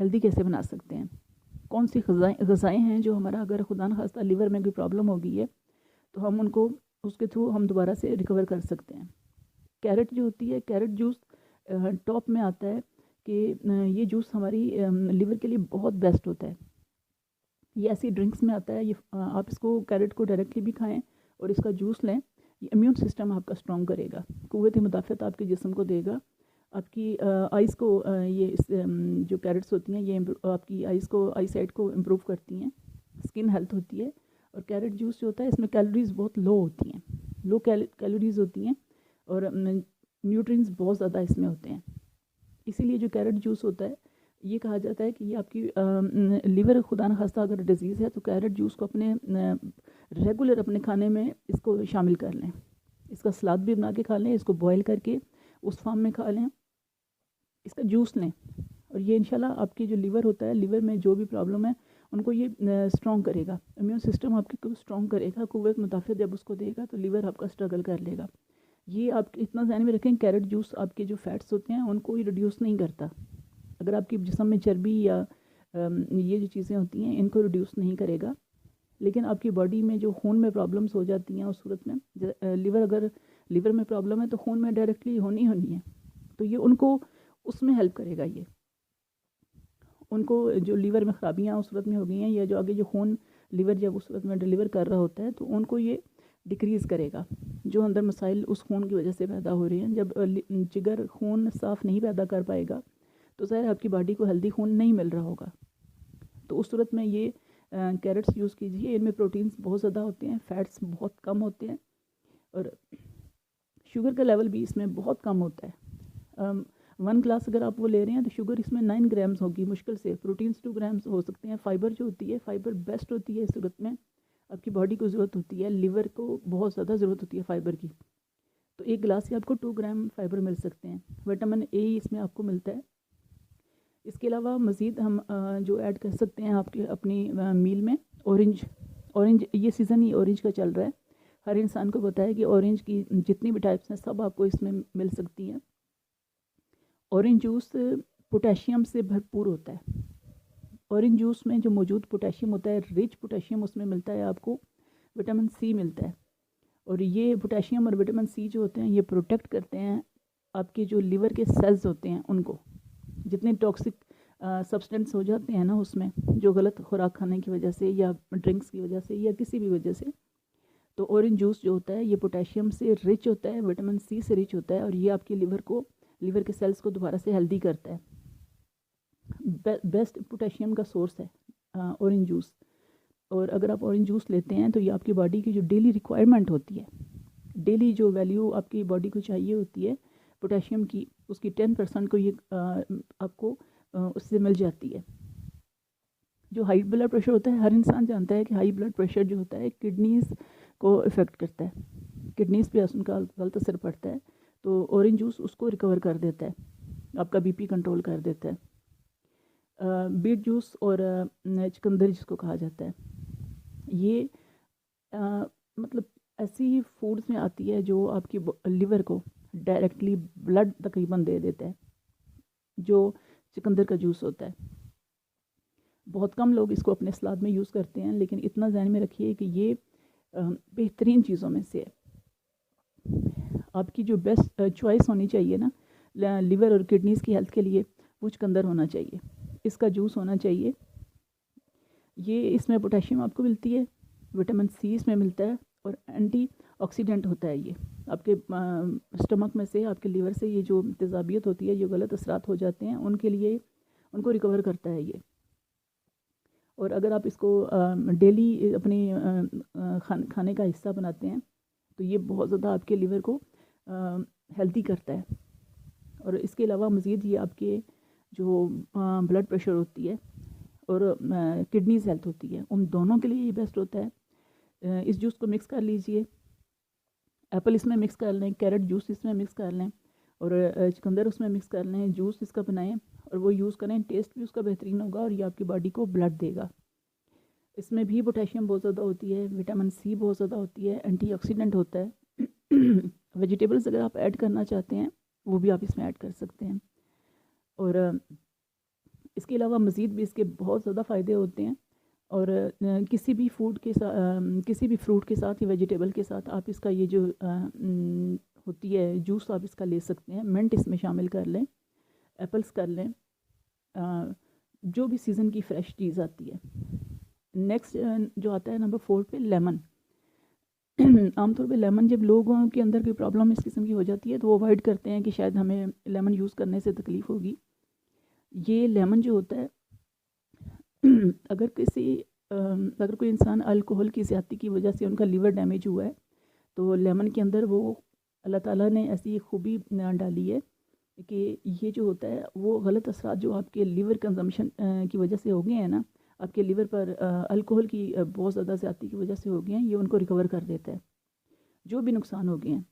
Healthy کیسے بنا سکتے ہیں، کون سی غذائیں ہیں جو ہمارا اگر خدا نخواستہ لیور میں کوئی پرابلم ہو گئی ہے تو ہم ان کو اس کے تھرو ہم دوبارہ سے ریکور کر سکتے ہیں۔ کیرٹ جو ہوتی ہے، کیرٹ جوس ٹاپ میں آتا ہے کہ یہ جوس ہماری لیور کے لیے بہت بیسٹ ہوتا ہے۔ یہ ایسی ڈرنکس میں آتا ہے، یہ آپ اس کو کیرٹ کو ڈائریکٹلی بھی کھائیں اور اس کا جوس لیں، یہ امیون سسٹم آپ کا اسٹرانگ کرے گا، قوت مدافعت آپ کے جسم کو دے گا، آپ کی آئز کو یہ جو کیرٹس ہوتی ہیں یہ آپ کی آئی سائٹ کو امپروو کرتی ہیں، اسکن ہیلتھ ہوتی ہے۔ اور کیرٹ جوس جو ہوتا ہے اس میں کیلوریز بہت لو ہوتی ہیں، لو کیلوریز ہوتی ہیں اور نیوٹرینز بہت زیادہ اس میں ہوتے ہیں۔ اسی لیے جو کیرٹ جوس ہوتا ہے یہ کہا جاتا ہے کہ یہ آپ کی لیور خدا نخواستہ اگر ڈیزیز ہے تو کیرٹ جوس کو اپنے ریگولر اپنے کھانے میں اس کو شامل کر لیں، اس کا سلاد بھی بنا کے کھا لیں، اس کو بوائل کر کے اس فارم میں کھا لیں، اس کا جوس لیں، اور یہ انشاءاللہ آپ کی جو لیور ہوتا ہے، لیور میں جو بھی پرابلم ہے ان کو یہ اسٹرانگ کرے گا، امیون سسٹم آپ کی کو اسٹرانگ کرے گا، قوت مدافعت جب اس کو دے گا تو لیور آپ کا اسٹرگل کر لے گا۔ یہ آپ اتنا ذہن میں رکھیں، کیرٹ جوس آپ کے جو فیٹس ہوتے ہیں ان کو ہی ریڈیوس نہیں کرتا، اگر آپ کی جسم میں چربی یا یہ جو چیزیں ہوتی ہیں ان کو ریڈیوس نہیں کرے گا، لیکن آپ کی باڈی میں جو خون میں پرابلمس ہو جاتی ہیں اس صورت میں اگر لیور میں پرابلم ہے تو خون میں ڈائریکٹلی ہونی ہے، تو یہ ان کو اس میں ہیلپ کرے گا، یہ ان کو جو لیور میں خرابیاں اس صورت میں ہو گئی ہیں یا جو آگے جو خون لیور جب اس صورت میں ڈیلیور کر رہا ہوتا ہے تو ان کو یہ ڈیکریز کرے گا، جو اندر مسائل اس خون کی وجہ سے پیدا ہو رہے ہیں۔ جب جگر خون صاف نہیں پیدا کر پائے گا تو ظاہر آپ کی باڈی کو ہیلدی خون نہیں مل رہا ہوگا، تو اس صورت میں یہ کیرٹس یوز کیجیے، ان میں پروٹینز بہت زیادہ ہوتے ہیں، فیٹس بہت کم ہوتے ہیں، اور شوگر کا لیول بھی اس میں بہت کم ہوتا ہے۔ 1 گلاس اگر آپ وہ لے رہے ہیں تو شوگر اس میں 9 گرامز ہوگی مشکل سے، پروٹینز 2 گرامز ہو سکتے ہیں۔ فائبر جو ہوتی ہے، فائبر بیسٹ ہوتی ہے اس صورت میں، آپ کی باڈی کو ضرورت ہوتی ہے، لیور کو بہت زیادہ ضرورت ہوتی ہے فائبر کی، تو 1 گلاس سے آپ کو 2 گرام فائبر مل سکتے ہیں۔ وٹامن اے اس میں آپ کو ملتا ہے۔ اس کے علاوہ مزید ہم جو ایڈ کر سکتے ہیں آپ کے اپنی میل میں، اورنج یہ سیزن ہی اورنج کا چل رہا ہے، ہر انسان کو پتہ ہے کہ اورنج کی جتنی بھی ٹائپس ہیں سب آپ کو اس میں مل سکتی ہیں۔ اورنج جوس پوٹیشیم سے بھرپور ہوتا ہے، اورنج جوس میں جو موجود پوٹیشیم ہوتا ہے، رچ پوٹیشیم اس میں ملتا ہے، آپ کو وٹامن سی ملتا ہے، اور یہ پوٹیشیم اور وٹامن سی جو ہوتے ہیں یہ پروٹیکٹ کرتے ہیں آپ کے جو لیور کے سیلز ہوتے ہیں ان کو، جتنے ٹاکسک سبسٹنس ہو جاتے ہیں نا اس میں، جو غلط خوراک کھانے کی وجہ سے یا ڈرنکس کی وجہ سے یا کسی بھی وجہ سے، تو اورنج جوس جو ہوتا ہے یہ پوٹیشیم سے رچ ہوتا ہے، وٹامن سی سے رچ ہوتا ہے، اور یہ آپ کے لیور کے سیلز کو دوبارہ سے ہیلدی کرتا ہے۔ بیسٹ پوٹیشیم کا سورس ہے اورنج جوس، اور اگر آپ اورنج جوس لیتے ہیں تو یہ آپ کی باڈی کی جو ڈیلی ریکوائرمنٹ ہوتی ہے، ڈیلی جو ویلیو آپ کی باڈی کو چاہیے ہوتی ہے پوٹیشیم کی، اس کی 10% کو یہ آپ کو اس سے مل جاتی ہے۔ جو ہائی بلڈ پریشر ہوتا ہے، ہر انسان جانتا ہے کہ ہائی بلڈ پریشر جو ہوتا ہے کڈنیز کو افیکٹ کرتا ہے، کڈنیز پہ ان کا غلط اثر پڑتا ہے، تو اورنج جوس اس کو ریکور کر دیتا ہے، آپ کا بی پی کنٹرول کر دیتا ہے۔ بیٹ جوس اور چکندر جس کو کہا جاتا ہے، یہ مطلب ایسی فوڈز میں آتی ہے جو آپ کی لیور کو ڈائریکٹلی بلڈ تقریباً دے دیتا ہے، جو چکندر کا جوس ہوتا ہے۔ بہت کم لوگ اس کو اپنے سلاد میں یوز کرتے ہیں، لیکن اتنا ذہن میں رکھیے کہ یہ بہترین چیزوں میں سے ہے۔ آپ کی جو بیسٹ چوائس ہونی چاہیے نا لیور اور کڈنیز کی ہیلتھ کے لیے، وہ چکندر ہونا چاہیے، اس کا جوس ہونا چاہیے۔ یہ اس میں پوٹیشیم آپ کو ملتی ہے، وٹامن سی اس میں ملتا ہے، اور اینٹی آکسیڈنٹ ہوتا ہے۔ یہ آپ کے اسٹمک میں سے، آپ کے لیور سے یہ جو تیزابیت ہوتی ہے، جو غلط اثرات ہو جاتے ہیں ان کے لیے ان کو ریکور کرتا ہے یہ۔ اور اگر آپ اس کو ڈیلی اپنی کھانے کا حصہ بناتے ہیں تو یہ بہت زیادہ آپ کے لیور کو ہیلدی کرتا ہے۔ اور اس کے علاوہ مزید یہ آپ کے جو بلڈ پریشر ہوتی ہے اور کڈنیز ہیلتھ ہوتی ہے، ان دونوں کے لیے یہ بیسٹ ہوتا ہے۔ اس جوس کو مکس کر لیجئے، ایپل اس میں مکس کر لیں، کیرٹ جوس اس میں مکس کر لیں، اور چکندر اس میں مکس کر لیں، جوس اس کا بنائیں اور وہ یوز کریں، ٹیسٹ بھی اس کا بہترین ہوگا، اور یہ آپ کی باڈی کو بلڈ دے گا۔ اس میں بھی پوٹیشیم بہت زیادہ ہوتی ہے، وٹامن سی بہت زیادہ ہوتی ہے، اینٹی آکسیڈنٹ ہوتا ہے۔ ویجیٹیبلز اگر آپ ایڈ کرنا چاہتے ہیں وہ بھی آپ اس میں ایڈ کر سکتے ہیں، اور اس کے علاوہ مزید بھی اس کے بہت زیادہ فائدے ہوتے ہیں، اور کسی بھی فوڈ کے ساتھ، کسی بھی فروٹ کے ساتھ یا ویجیٹیبل کے ساتھ آپ اس کا یہ جو ہوتی ہے جوس آپ اس کا لے سکتے ہیں۔ منٹ اس میں شامل کر لیں، ایپلس کر لیں، جو بھی سیزن کی فریش چیز آتی ہے۔ نیکسٹ جو آتا ہے نمبر 4 پہ، لیمن۔ عام طور پہ لیمن جب لوگوں کے اندر کوئی پرابلم اس قسم کی ہو جاتی ہے تو وہ اوائڈ کرتے ہیں کہ شاید ہمیں لیمن یوز کرنے سے تکلیف ہوگی۔ یہ لیمن جو ہوتا ہے، اگر کوئی انسان الکوہل کی زیادتی کی وجہ سے ان کا لیور ڈیمیج ہوا ہے تو لیمن کے اندر وہ اللہ تعالیٰ نے ایسی خوبی ڈالی ہے کہ یہ جو ہوتا ہے وہ غلط اثرات جو آپ کے لیور کنزمپشن کی وجہ سے ہو گئے ہیں نا، آپ کے لیور پر الکوہل کی بہت زیادہ زیادتی کی وجہ سے ہو گئے ہیں، یہ ان کو ریکور کر دیتا ہے، جو بھی نقصان ہو گئے ہیں۔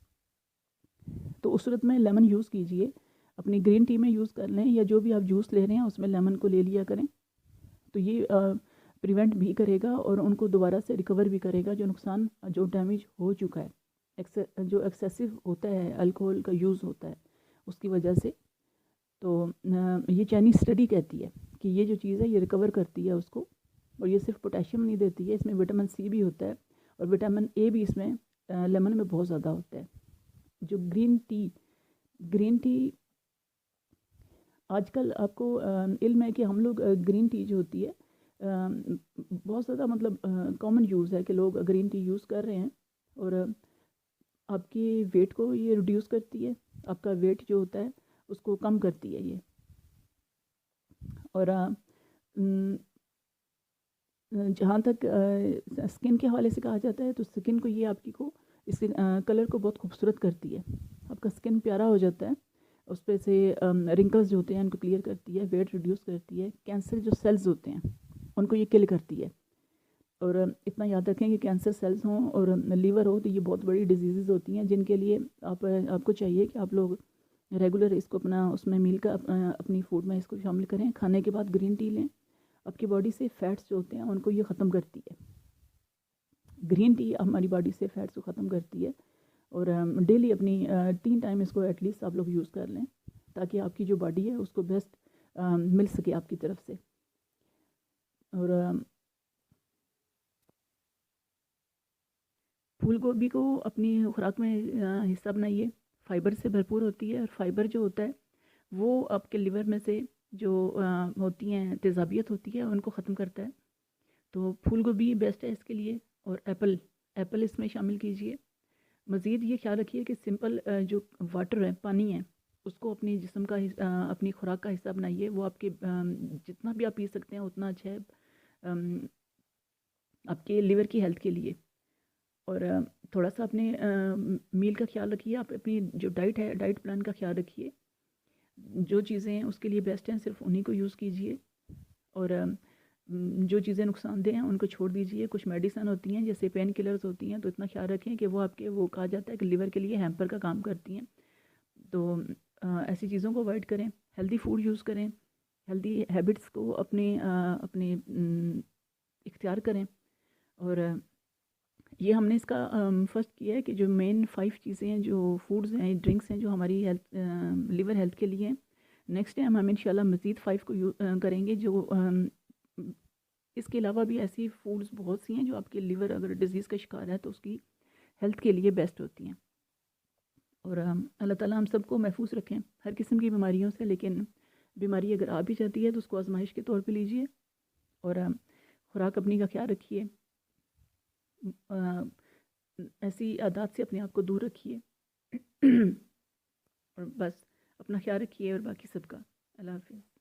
تو اس صورت میں لیمن یوز کیجئے، اپنی گرین ٹی میں یوز کر لیں، یا جو بھی آپ جوس لے رہے ہیں اس میں لیمن کو لے لیا کریں، تو یہ پریونٹ بھی کرے گا اور ان کو دوبارہ سے ریکور بھی کرے گا جو نقصان، جو ڈیمیج ہو چکا ہے، جو ایکسیسو ہوتا ہے الکوہل کا یوز ہوتا ہے اس کی وجہ سے۔ تو یہ چائنیز اسٹڈی کہتی ہے کہ یہ جو چیز ہے یہ ریکور کرتی ہے اس کو، اور یہ صرف پوٹیشیم نہیں دیتی ہے، اس میں وٹامن سی بھی ہوتا ہے، اور وٹامن اے بھی اس میں لیمن میں بہت زیادہ ہوتا ہے۔ جو گرین ٹی آج کل آپ کو علم ہے کہ ہم لوگ گرین ٹی جو ہوتی ہے بہت زیادہ مطلب کامن یوز ہے کہ لوگ گرین ٹی یوز کر رہے ہیں، اور آپ کی ویٹ کو یہ ریڈیوس کرتی ہے، آپ کا ویٹ جو ہوتا ہے اس کو کم کرتی ہے یہ۔ اور جہاں تک سکن کے حوالے سے کہا جاتا ہے تو سکن کو یہ آپ کی کو اس کلر کو بہت خوبصورت کرتی ہے، آپ کا سکن پیارا ہو جاتا ہے، اس پہ سے رنکلز جو ہوتے ہیں ان کو کلیئر کرتی ہے، ویٹ ریڈیوس کرتی ہے، کینسر جو سیلز ہوتے ہیں ان کو یہ کل کرتی ہے۔ اور اتنا یاد رکھیں کہ کینسر سیلز ہوں اور لیور ہو تو یہ بہت بڑی ڈیزیزز ہوتی ہیں جن کے لیے آپ کو چاہیے کہ آپ لوگ ریگولر اس کو اپنا اس میں میل کا اپنی فوڈ میں اس کو شامل کریں، کھانے کے بعد گرین ٹی لیں، آپ کی باڈی سے فیٹس جو ہوتے ہیں ان کو یہ ختم کرتی ہے۔ گرین ٹی ہماری باڈی سے فیٹس کو ختم کرتی ہے، اور ڈیلی اپنی 3 ٹائم اس کو ایٹ لیسٹ آپ لوگ یوز کر لیں تاکہ آپ کی جو باڈی ہے اس کو بیسٹ مل سکے آپ کی طرف سے۔ اور پھول گوبھی کو اپنی خوراک میں حصہ بنائیے، فائبر سے بھرپور ہوتی ہے، اور فائبر جو ہوتا ہے وہ آپ کے لیور میں سے جو ہوتی ہیں تیزابیت ہوتی ہے ان کو ختم کرتا ہے، تو پھول گوبھی بیسٹ ہے اس کے لیے۔ اور ایپل اس میں شامل کیجئے۔ مزید یہ خیال رکھیے کہ سمپل جو واٹر ہے، پانی ہے، اس کو اپنی جسم کا اپنی خوراک کا حصہ بنائیے، وہ آپ کے جتنا بھی آپ پی سکتے ہیں اتنا اچھا ہے آپ کے لیور کی ہیلتھ کے لیے۔ اور تھوڑا سا اپنے میل کا خیال رکھیے، آپ اپنی جو ڈائٹ ہے ڈائٹ پلان کا خیال رکھیے، جو چیزیں ہیں اس کے لیے بیسٹ ہیں صرف انہی کو یوز کیجئے، اور جو چیزیں نقصان دہ ہیں ان کو چھوڑ دیجئے۔ کچھ میڈیسن ہوتی ہیں جیسے پین کلرز ہوتی ہیں تو اتنا خیال رکھیں کہ وہ آپ کے وہ کہا جاتا ہے کہ لیور کے لیے ہیمپر کا کام کرتی ہیں، تو ایسی چیزوں کو اوائڈ کریں، ہیلدی فوڈ یوز کریں، ہیلدی ہیبٹس کو اپنے اختیار کریں۔ اور یہ ہم نے اس کا فرسٹ کیا ہے کہ جو مین 5 چیزیں ہیں، جو فوڈز ہیں، ڈرنکس ہیں جو ہماری لیور ہیلتھ کے لیے ہیں، نیکسٹ ٹائم ہم انشاءاللہ مزید 5 کو کریں گے، جو اس کے علاوہ بھی ایسی فوڈز بہت سی ہیں جو آپ کے لیور اگر ڈیزیز کا شکار ہے تو اس کی ہیلتھ کے لیے بیسٹ ہوتی ہیں۔ اور اللہ تعالیٰ ہم سب کو محفوظ رکھیں ہر قسم کی بیماریوں سے، لیکن بیماری اگر آ بھی جاتی ہے تو اس کو آزمائش کے طور پہ لیجئے، اور خوراک اپنی کا خیال رکھیے، ایسی عادات سے اپنے آپ کو دور رکھیے، اور بس اپنا خیال رکھیے، اور باقی سب کا اللہ حافظ۔